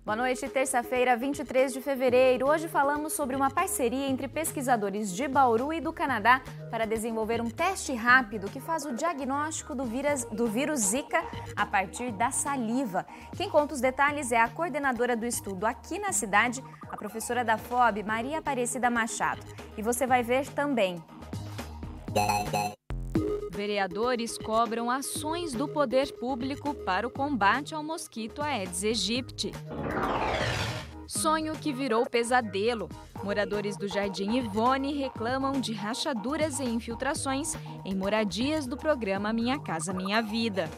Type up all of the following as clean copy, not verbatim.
Boa noite, terça-feira, 23 de fevereiro. Hoje falamos sobre uma parceria entre pesquisadores de Bauru e do Canadá para desenvolver um teste rápido que faz o diagnóstico do vírus Zika a partir da saliva. Quem conta os detalhes é a coordenadora do estudo aqui na cidade, a professora da FOB, Maria Aparecida Machado. E você vai ver também. Vereadores cobram ações do poder público para o combate ao mosquito Aedes aegypti. Sonho que virou pesadelo. Moradores do Jardim Ivone reclamam de rachaduras e infiltrações em moradias do programa Minha Casa Minha Vida.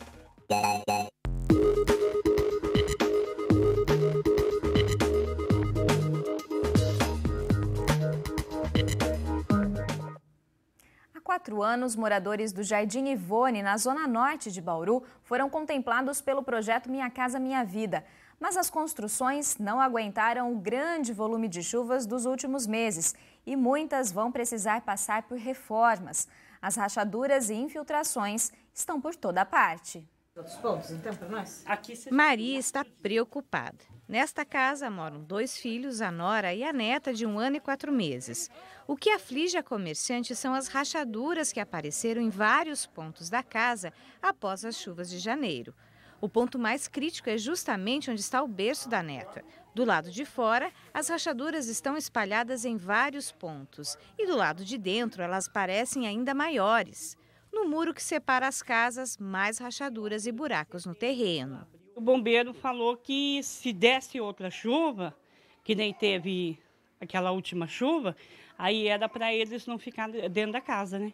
Há 4 anos, moradores do Jardim Ivone, na zona norte de Bauru, foram contemplados pelo projeto Minha Casa Minha Vida. Mas as construções não aguentaram o grande volume de chuvas dos últimos meses e muitas vão precisar passar por reformas. As rachaduras e infiltrações estão por toda parte. Outros pontos, então, para nós? Maria está preocupada. Nesta casa moram 2 filhos, a nora e a neta de 1 ano e 4 meses. O que aflige a comerciante são as rachaduras que apareceram em vários pontos da casa após as chuvas de janeiro. O ponto mais crítico é justamente onde está o berço da neta. Do lado de fora, as rachaduras estão espalhadas em vários pontos e do lado de dentro elas parecem ainda maiores. No muro que separa as casas, mais rachaduras e buracos no terreno. O bombeiro falou que se desse outra chuva, que nem teve aquela última chuva, aí era para eles não ficarem dentro da casa, né?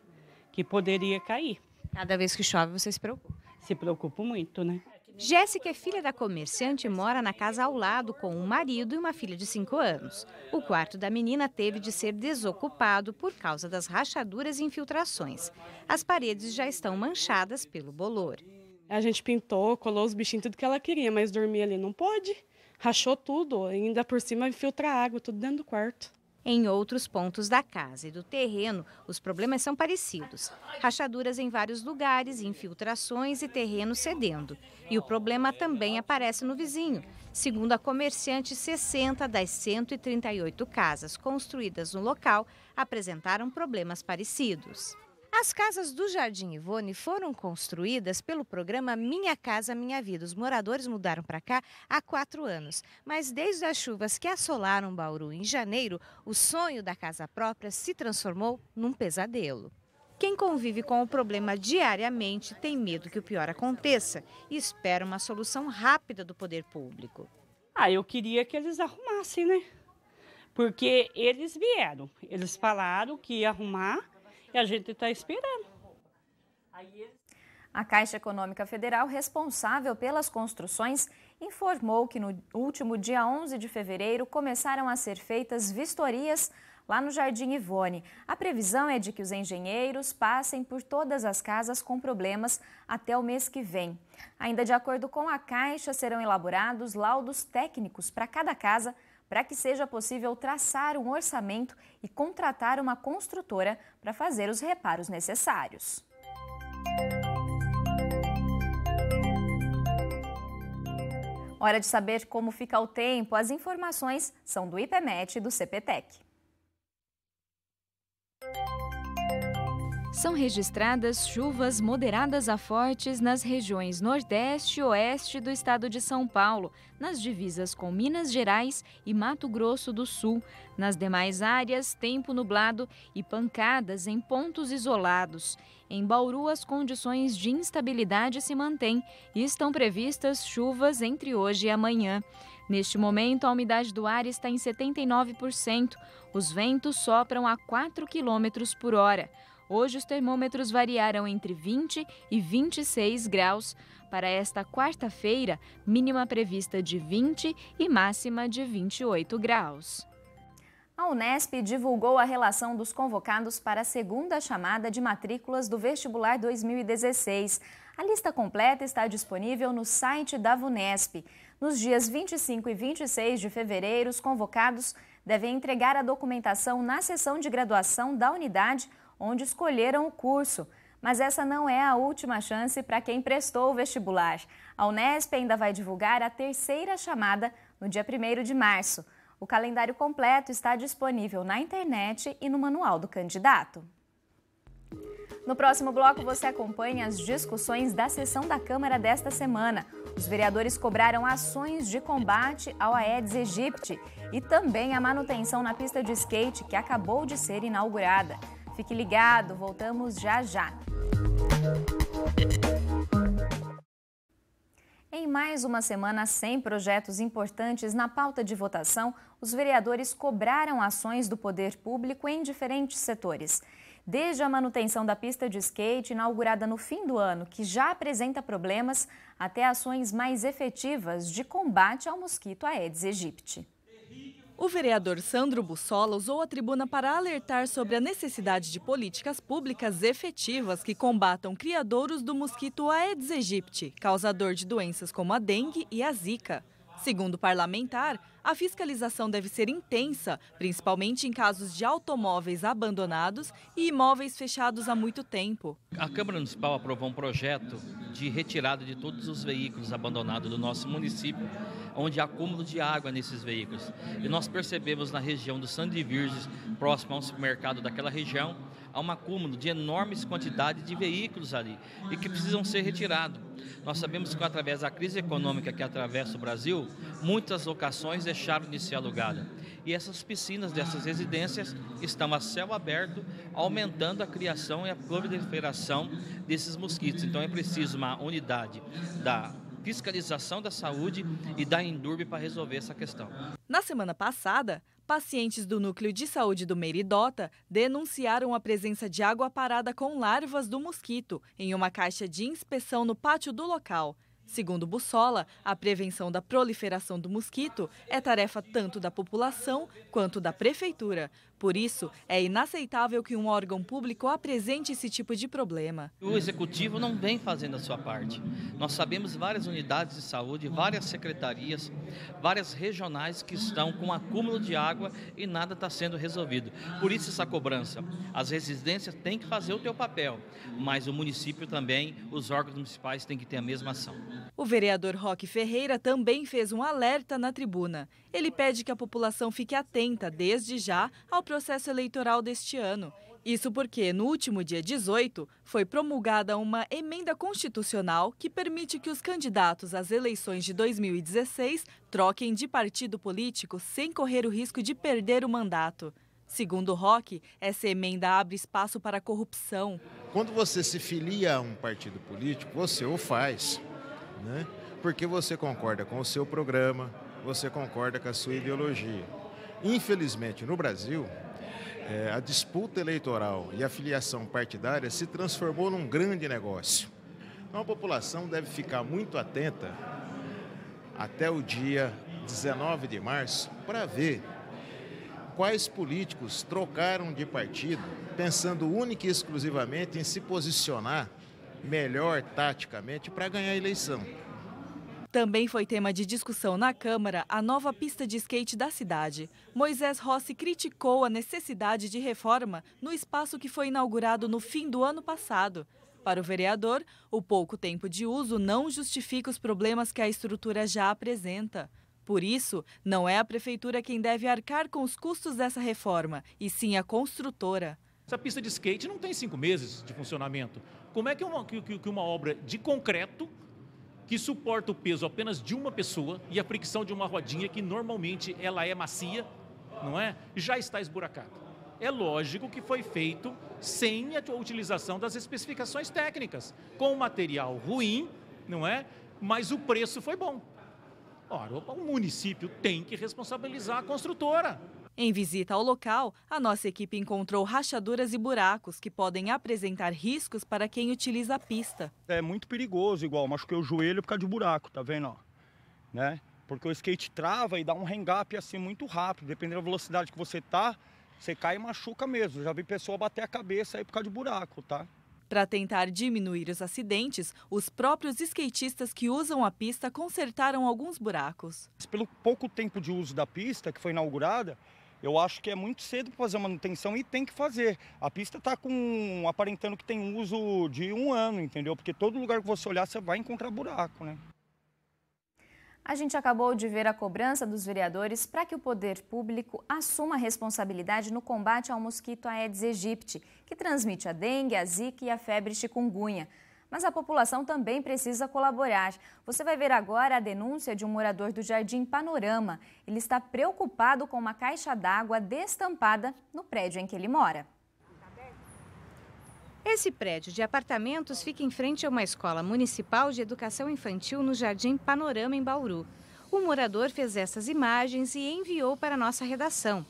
Que poderia cair. Cada vez que chove, você se preocupa? Se preocupa muito, né? Jéssica é filha da comerciante e mora na casa ao lado com um marido e uma filha de 5 anos. O quarto da menina teve de ser desocupado por causa das rachaduras e infiltrações. As paredes já estão manchadas pelo bolor. A gente pintou, colou os bichinhos, tudo que ela queria, mas dormir ali não pode. Rachou tudo, ainda por cima infiltra água, tudo dentro do quarto. Em outros pontos da casa e do terreno, os problemas são parecidos. Rachaduras em vários lugares, infiltrações e terreno cedendo. E o problema também aparece no vizinho. Segundo a comerciante, 60 das 138 casas construídas no local apresentaram problemas parecidos. As casas do Jardim Ivone foram construídas pelo programa Minha Casa Minha Vida. Os moradores mudaram para cá há 4 anos. Mas desde as chuvas que assolaram Bauru em janeiro, o sonho da casa própria se transformou num pesadelo. Quem convive com o problema diariamente tem medo que o pior aconteça e espera uma solução rápida do poder público. Eu queria que eles arrumassem, né? Porque eles vieram, eles falaram que ia arrumar. E a gente está esperando. A Caixa Econômica Federal, responsável pelas construções, informou que no último dia 11 de fevereiro começaram a ser feitas vistorias lá no Jardim Ivone. A previsão é de que os engenheiros passem por todas as casas com problemas até o mês que vem. Ainda de acordo com a Caixa, serão elaborados laudos técnicos para cada casa, para que seja possível traçar um orçamento e contratar uma construtora para fazer os reparos necessários. Hora de saber como fica o tempo. As informações são do IPMET e do CPTEC. São registradas chuvas moderadas a fortes nas regiões Nordeste e Oeste do estado de São Paulo, nas divisas com Minas Gerais e Mato Grosso do Sul. Nas demais áreas, tempo nublado e pancadas em pontos isolados. Em Bauru, as condições de instabilidade se mantêm e estão previstas chuvas entre hoje e amanhã. Neste momento, a umidade do ar está em 79%. Os ventos sopram a 4 km por hora. Hoje, os termômetros variaram entre 20 e 26 graus. Para esta quarta-feira, mínima prevista de 20 e máxima de 28 graus. A Unesp divulgou a relação dos convocados para a segunda chamada de matrículas do vestibular 2016. A lista completa está disponível no site da Vunesp. Nos dias 25 e 26 de fevereiro, os convocados devem entregar a documentação na seção de graduação da unidade onde escolheram o curso. Mas essa não é a última chance para quem prestou o vestibular. A Unesp ainda vai divulgar a terceira chamada no dia 1º de março. O calendário completo está disponível na internet e no manual do candidato. No próximo bloco, você acompanha as discussões da sessão da Câmara desta semana. Os vereadores cobraram ações de combate ao Aedes aegypti e também a manutenção na pista de skate que acabou de ser inaugurada. Fique ligado, voltamos já já. Em mais uma semana sem projetos importantes na pauta de votação, os vereadores cobraram ações do poder público em diferentes setores. Desde a manutenção da pista de skate, inaugurada no fim do ano, que já apresenta problemas, até ações mais efetivas de combate ao mosquito Aedes aegypti. O vereador Sandro Bussola usou a tribuna para alertar sobre a necessidade de políticas públicas efetivas que combatam criadouros do mosquito Aedes aegypti, causador de doenças como a dengue e a zika. Segundo o parlamentar, a fiscalização deve ser intensa, principalmente em casos de automóveis abandonados e imóveis fechados há muito tempo. A Câmara Municipal aprovou um projeto de retirada de todos os veículos abandonados do nosso município, onde há acúmulo de água nesses veículos. E nós percebemos na região do Sandro de Virges, próximo ao supermercado daquela região, há um acúmulo de enormes quantidades de veículos ali e que precisam ser retirados. Nós sabemos que através da crise econômica que atravessa o Brasil, muitas locações deixaram de ser alugadas. E essas piscinas dessas residências estão a céu aberto, aumentando a criação e a proliferação desses mosquitos. Então é preciso uma unidade da fiscalização da saúde e da Endurbe para resolver essa questão. Na semana passada, pacientes do Núcleo de Saúde do Meiridota denunciaram a presença de água parada com larvas do mosquito em uma caixa de inspeção no pátio do local. Segundo Bussola, a prevenção da proliferação do mosquito é tarefa tanto da população quanto da prefeitura. Por isso, é inaceitável que um órgão público apresente esse tipo de problema. O executivo não vem fazendo a sua parte. Nós sabemos várias unidades de saúde, várias secretarias, várias regionais que estão com acúmulo de água e nada está sendo resolvido. Por isso essa cobrança. As residências têm que fazer o seu papel, mas o município também, os órgãos municipais têm que ter a mesma ação. O vereador Roque Ferreira também fez um alerta na tribuna. Ele pede que a população fique atenta, desde já, ao processo eleitoral deste ano. Isso porque, no último dia 18, foi promulgada uma emenda constitucional que permite que os candidatos às eleições de 2016 troquem de partido político sem correr o risco de perder o mandato. Segundo Roque, essa emenda abre espaço para a corrupção. Quando você se filia a um partido político, você o faz, né? Porque você concorda com o seu programa, você concorda com a sua ideologia. Infelizmente, no Brasil, a disputa eleitoral e a filiação partidária se transformou num grande negócio. Então, a população deve ficar muito atenta até o dia 19 de março para ver quais políticos trocaram de partido, pensando única e exclusivamente em se posicionar melhor taticamente para ganhar a eleição. Também foi tema de discussão na Câmara a nova pista de skate da cidade. Moisés Rossi criticou a necessidade de reforma no espaço que foi inaugurado no fim do ano passado. Para o vereador, o pouco tempo de uso não justifica os problemas que a estrutura já apresenta. Por isso, não é a prefeitura quem deve arcar com os custos dessa reforma, e sim a construtora. Essa pista de skate não tem 5 meses de funcionamento. Como é que uma obra de concreto que suporta o peso apenas de uma pessoa e a fricção de uma rodinha que normalmente ela é macia, não é? Já está esburacada. É lógico que foi feito sem a utilização das especificações técnicas, com material ruim, não é? Mas o preço foi bom. Ora, o município tem que responsabilizar a construtora. Em visita ao local, a nossa equipe encontrou rachaduras e buracos que podem apresentar riscos para quem utiliza a pista. É muito perigoso, igual, machuquei o joelho por causa de buraco, tá vendo? Ó, né? Porque o skate trava e dá um hang-up assim muito rápido, dependendo da velocidade que você tá, você cai e machuca mesmo. Já vi pessoa bater a cabeça aí por causa de buraco, tá? Para tentar diminuir os acidentes, os próprios skatistas que usam a pista consertaram alguns buracos. Pelo pouco tempo de uso da pista, que foi inaugurada, Eu acho que é muito cedo para fazer a manutenção e tem que fazer. A pista está aparentando que tem um uso de 1 ano, entendeu? Porque todo lugar que você olhar, você vai encontrar buraco, né? A gente acabou de ver a cobrança dos vereadores para que o poder público assuma a responsabilidade no combate ao mosquito Aedes aegypti, que transmite a dengue, a zika e a febre chikungunya. Mas a população também precisa colaborar. Você vai ver agora a denúncia de um morador do Jardim Panorama. Ele está preocupado com uma caixa d'água destampada no prédio em que ele mora. Esse prédio de apartamentos fica em frente a uma escola municipal de educação infantil no Jardim Panorama, em Bauru. O morador fez essas imagens e enviou para a nossa redação.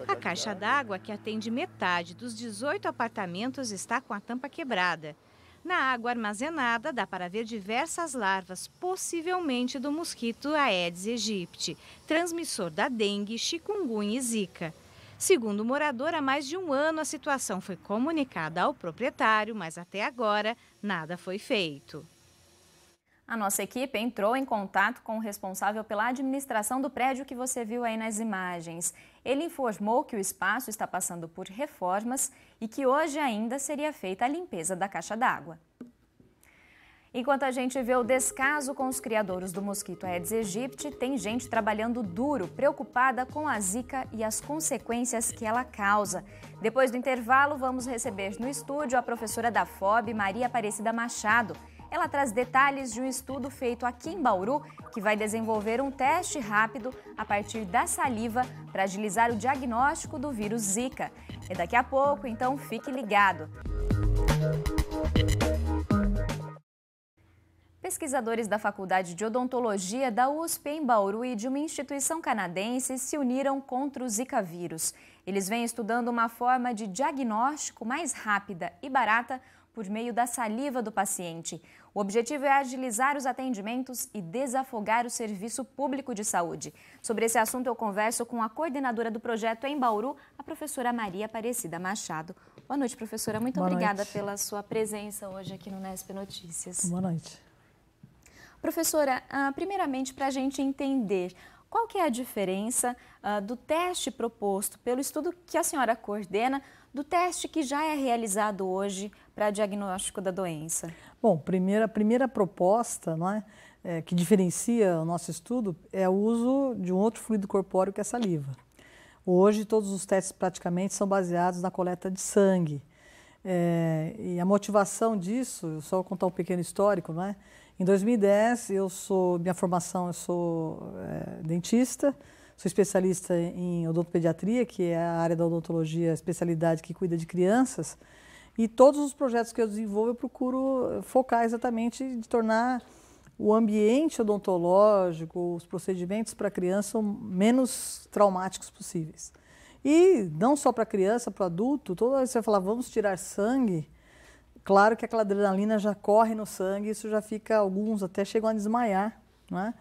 A caixa d'água, que atende metade dos 18 apartamentos, está com a tampa quebrada. Na água armazenada, dá para ver diversas larvas, possivelmente do mosquito Aedes aegypti, transmissor da dengue, chikungunya e zika. Segundo o morador, há mais de 1 ano a situação foi comunicada ao proprietário, mas até agora nada foi feito. A nossa equipe entrou em contato com o responsável pela administração do prédio que você viu aí nas imagens. Ele informou que o espaço está passando por reformas e que hoje ainda seria feita a limpeza da caixa d'água. Enquanto a gente vê o descaso com os criadouros do mosquito Aedes aegypti, tem gente trabalhando duro, preocupada com a zika e as consequências que ela causa. Depois do intervalo, vamos receber no estúdio a professora da FOB, Maria Aparecida Machado. Ela traz detalhes de um estudo feito aqui em Bauru, que vai desenvolver um teste rápido a partir da saliva para agilizar o diagnóstico do vírus Zika. É daqui a pouco, então fique ligado. Pesquisadores da Faculdade de Odontologia da USP em Bauru e de uma instituição canadense se uniram contra o Zika vírus. Eles vêm estudando uma forma de diagnóstico mais rápida e barata por meio da saliva do paciente. O objetivo é agilizar os atendimentos e desafogar o serviço público de saúde. Sobre esse assunto eu converso com a coordenadora do projeto em Bauru, a professora Maria Aparecida Machado. Boa noite, professora. Muito obrigada pela sua presença hoje aqui no Nesp Notícias. Boa noite. Professora, primeiramente para a gente entender qual que é a diferença do teste proposto pelo estudo que a senhora coordena do teste que já é realizado hoje para diagnóstico da doença? Bom, a primeira proposta, não é, que diferencia o nosso estudo é o uso de um outro fluido corpóreo que é a saliva. Hoje, todos os testes praticamente são baseados na coleta de sangue. E a motivação disso, só vou contar um pequeno histórico, não é? Em 2010, minha formação, eu sou dentista, sou especialista em odontopediatria, que é a área da odontologia, a especialidade que cuida de crianças, e todos os projetos que eu desenvolvo eu procuro focar exatamente de tornar o ambiente odontológico, os procedimentos para a criança menos traumáticos possíveis. E não só para a criança, para o adulto, toda vez que você falar, vamos tirar sangue, claro que aquela adrenalina já corre no sangue, isso já fica, alguns até chegam a desmaiar, não é?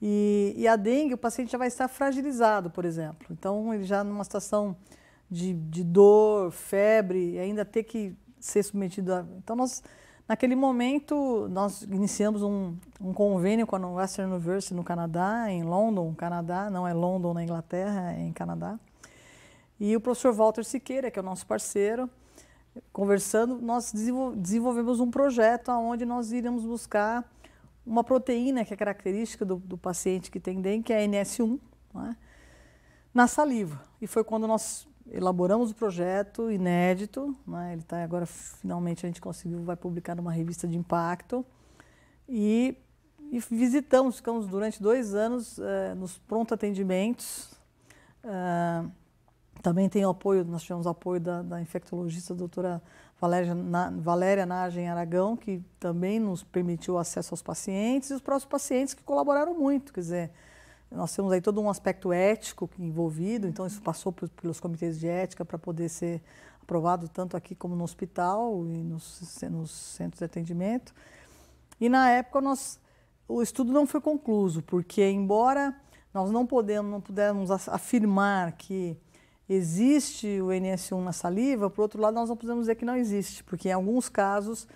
E a dengue, o paciente já vai estar fragilizado, por exemplo. Então, ele já numa situação de dor, febre, ainda ter que ser submetido a... Então, naquele momento, nós iniciamos um convênio com a Western University no Canadá, em London, Canadá, não é London na Inglaterra, é em Canadá. E o professor Walter Siqueira, que é o nosso parceiro, conversando, nós desenvolvemos um projeto onde nós iríamos buscar uma proteína que é característica do paciente que tem dengue, que é a NS1, não é? Na saliva. E foi quando nós elaboramos o projeto inédito, não é? Ele está agora, finalmente a gente conseguiu, vai publicar numa revista de impacto, e ficamos durante 2 anos nos pronto atendimentos. Também tem o apoio, nós tivemos o apoio da infectologista, a doutora Valéria Nagem Aragão, que também nos permitiu acesso aos pacientes, e os próprios pacientes que colaboraram muito. Quer dizer, nós temos aí todo um aspecto ético envolvido, então isso passou pelos comitês de ética para poder ser aprovado tanto aqui como no hospital e nos centros de atendimento. E na época o estudo não foi concluso, porque embora nós não pudéssemos afirmar que existe o NS1 na saliva, por outro lado, nós não podemos dizer que não existe, porque em alguns casos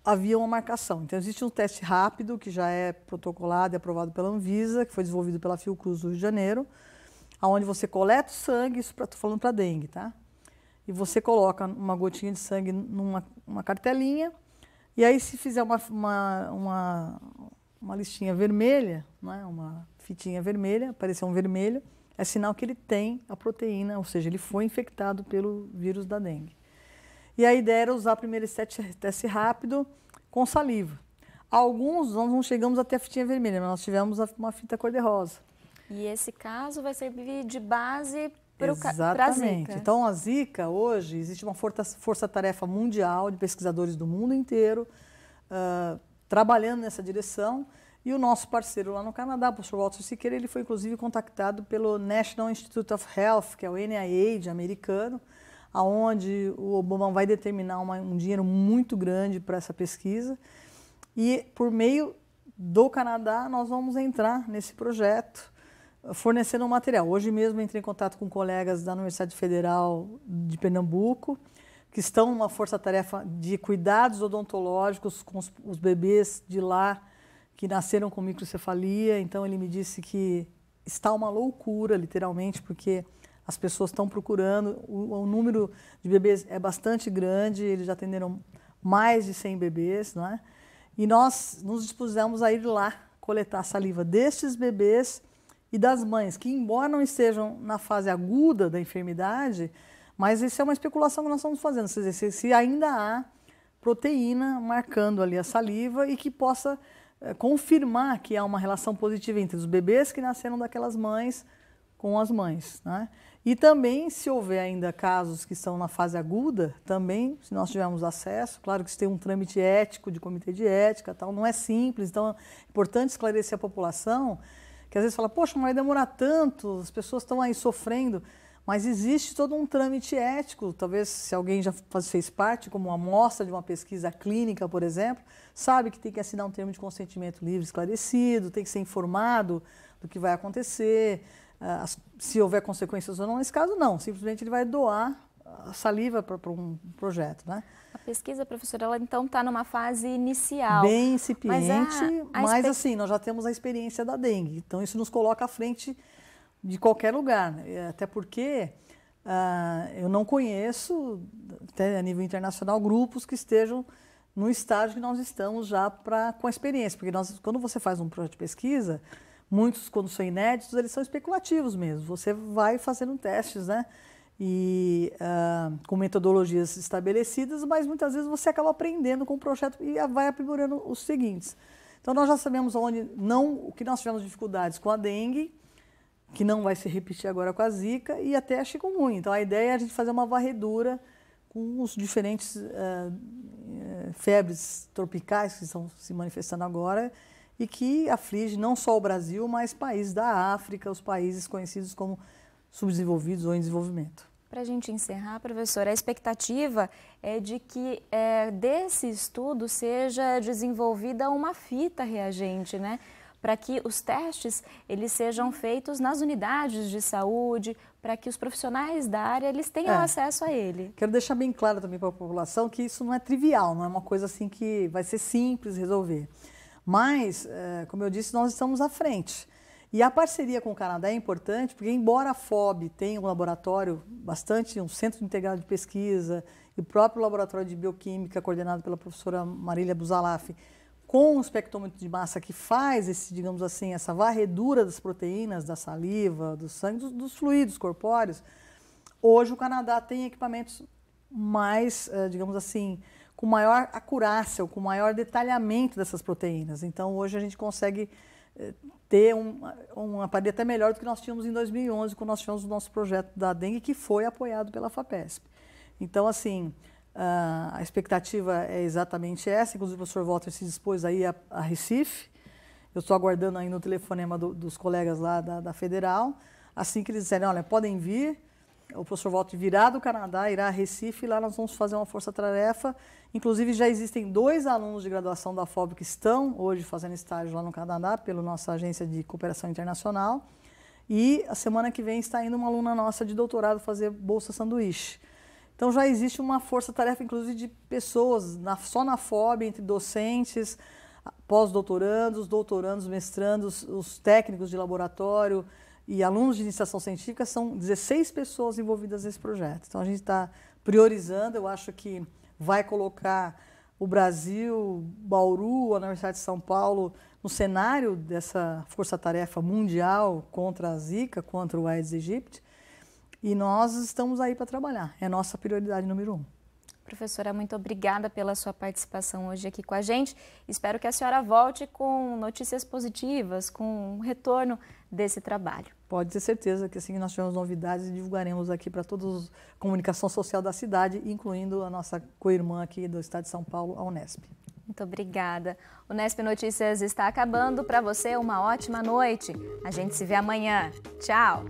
havia uma marcação. Então, existe um teste rápido, que já é protocolado e aprovado pela Anvisa, que foi desenvolvido pela Fiocruz do Rio de Janeiro, onde você coleta o sangue, isso estou falando para dengue, tá? E você coloca uma gotinha de sangue numa cartelinha, e aí se fizer uma listinha vermelha, né, uma fitinha vermelha, aparecer um vermelho, é sinal que ele tem a proteína, ou seja, ele foi infectado pelo vírus da dengue. E a ideia era usar primeiro esse teste rápido com saliva. Alguns nós não chegamos até a fitinha vermelha, mas nós tivemos uma fita cor-de-rosa. E esse caso vai servir de base para a Zika. Exatamente. Então, a Zika, hoje, existe uma força-tarefa mundial de pesquisadores do mundo inteiro trabalhando nessa direção. E o nosso parceiro lá no Canadá, o professor Walter Siqueira, ele foi inclusive contactado pelo National Institute of Health, que é o NIH americano, onde o Obama vai determinar um dinheiro muito grande para essa pesquisa. E, por meio do Canadá, nós vamos entrar nesse projeto, fornecendo um material. Hoje mesmo entrei em contato com colegas da Universidade Federal de Pernambuco, que estão numa força-tarefa de cuidados odontológicos com os bebês de lá, que nasceram com microcefalia. Então, ele me disse que está uma loucura, literalmente, porque as pessoas estão procurando, o número de bebês é bastante grande, eles já atenderam mais de 100 bebês, né? E nós nos dispusemos a ir lá coletar a saliva destes bebês e das mães, que embora não estejam na fase aguda da enfermidade, mas isso é uma especulação que nós estamos fazendo, quer dizer, se ainda há proteína marcando ali a saliva e que possa confirmar que há uma relação positiva entre os bebês que nasceram daquelas mães com as mães, né? E também, se houver ainda casos que estão na fase aguda, também, se nós tivermos acesso, claro que isso tem um trâmite ético, de comitê de ética, tal, não é simples, então é importante esclarecer a população, que às vezes fala, poxa, mas vai demorar tanto, as pessoas estão aí sofrendo, mas existe todo um trâmite ético, talvez se alguém já fez parte, como uma amostra de uma pesquisa clínica, por exemplo, sabe que tem que assinar um termo de consentimento livre esclarecido, tem que ser informado do que vai acontecer, se houver consequências ou não. Nesse caso, não, simplesmente ele vai doar a saliva para um projeto, né? A pesquisa, professora, ela então está numa fase inicial. Bem incipiente, mas assim, nós já temos a experiência da dengue, então isso nos coloca à frente de qualquer lugar, né? Até porque eu não conheço, até a nível internacional, grupos que estejam no estágio que nós estamos já com a experiência, porque quando você faz um projeto de pesquisa, muitos, quando são inéditos, eles são especulativos mesmo. Você vai fazendo testes, né? E com metodologias estabelecidas, mas muitas vezes você acaba aprendendo com o projeto e vai aprimorando os seguintes. Então, nós já sabemos o que nós tivemos dificuldades com a dengue, que não vai se repetir agora com a Zika, e até a chikungunya. Então, a ideia é a gente fazer uma varredura com os diferentes febres tropicais que estão se manifestando agora, e que aflige não só o Brasil, mas países da África, os países conhecidos como subdesenvolvidos ou em desenvolvimento. Para a gente encerrar, professora, a expectativa é de que desse estudo seja desenvolvida uma fita reagente, né? Para que os testes eles sejam feitos nas unidades de saúde, para que os profissionais da área eles tenham acesso a ele. Quero deixar bem claro também para a população que isso não é trivial, não é uma coisa assim que vai ser simples resolver. Mas, como eu disse, nós estamos à frente. E a parceria com o Canadá é importante, porque embora a FOB tenha um laboratório um centro integrado de pesquisa, e o próprio laboratório de bioquímica, coordenado pela professora Marília Busalaf, com um espectrômetro de massa que faz digamos assim, essa varredura das proteínas, da saliva, do sangue, dos fluidos corpóreos, hoje o Canadá tem equipamentos mais, digamos assim, com maior acurácia, com maior detalhamento dessas proteínas. Então, hoje a gente consegue ter um aparelho até melhor do que nós tínhamos em 2011, quando nós tivemos o nosso projeto da dengue, que foi apoiado pela FAPESP. Então, assim, a expectativa é exatamente essa. Inclusive, o professor Walter se dispôs aí a Recife. Eu estou aguardando ainda o telefonema dos colegas lá da Federal. Assim que eles disserem, olha, podem vir, o professor Walter virá do Canadá, irá a Recife, e lá nós vamos fazer uma força-tarefa. Inclusive, já existem 2 alunos de graduação da FOB que estão hoje fazendo estágio lá no Canadá, pela nossa agência de cooperação internacional. E a semana que vem está indo uma aluna nossa de doutorado fazer bolsa sanduíche. Então, já existe uma força-tarefa, inclusive, de pessoas, só na FOB, entre docentes, pós-doutorandos, doutorandos, mestrandos, os técnicos de laboratório, e alunos de iniciação científica, são 16 pessoas envolvidas nesse projeto. Então, a gente está priorizando, eu acho que vai colocar o Brasil, Bauru, a Universidade de São Paulo, no cenário dessa força-tarefa mundial contra a Zika, contra o Aedes aegypti, e nós estamos aí para trabalhar. É a nossa prioridade número 1. Professora, muito obrigada pela sua participação hoje aqui com a gente. Espero que a senhora volte com notícias positivas, com um retorno desse trabalho. Pode ter certeza que assim que nós tivermos novidades, divulgaremos aqui para toda a comunicação social da cidade, incluindo a nossa co-irmã aqui do Estado de São Paulo, a Unesp. Muito obrigada. O Unesp Notícias está acabando. Para você, uma ótima noite. A gente se vê amanhã. Tchau!